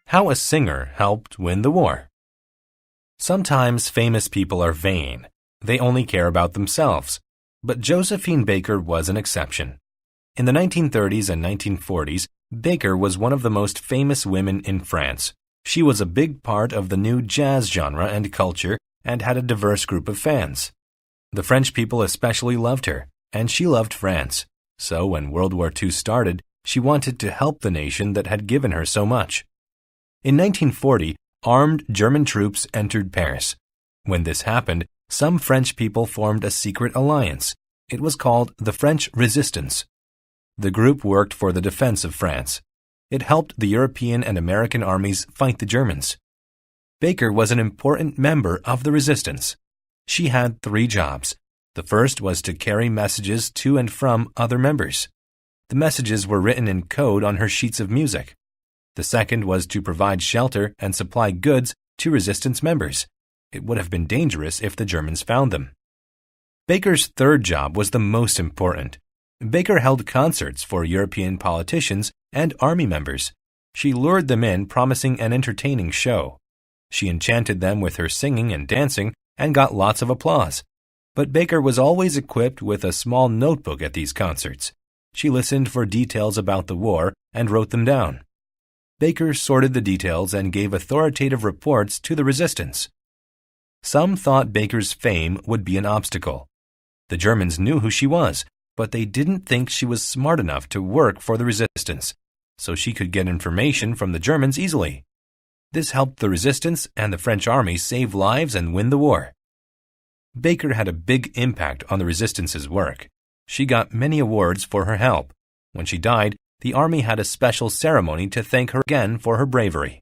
How a singer helped win the war. Sometimes famous people are vain. They only care about themselves. But Josephine Baker was an exception. In the 1930s and 1940s, Baker was one of the most famous women in France. She was a big part of the new jazz genre and culture and had a diverse group of fans. The French people especially loved her, and she loved France. So when World War II started, she wanted to help the nation that had given her so much. In 1940, armed German troops entered Paris. When this happened, some French people formed a secret alliance. It was called the French Resistance. The group worked for the defense of France. It helped the European and American armies fight the Germans. Baker was an important member of the resistance. She had 3 jobs. The first was to carry messages to and from other members. The messages were written in code on her sheets of music. The second was to provide shelter and supply goods to resistance members. It would have been dangerous if the Germans found them. Baker's third job was the most important. Baker held concerts for European politicians and army members. She lured them in, promising an entertaining show. She enchanted them with her singing and dancing and got lots of applause. But Baker was always equipped with a small notebook at these concerts. She listened for details about the war and wrote them down. Baker sorted the details and gave authoritative reports to the resistance. Some thought Baker's fame would be an obstacle. The Germans knew who she was, but they didn't think she was smart enough to work for the resistance, so she could get information from the Germans easily. This helped the resistance and the French army save lives and win the war. Baker had a big impact on the resistance's work. She got many awards for her help. When she died, the army had a special ceremony to thank her again for her bravery.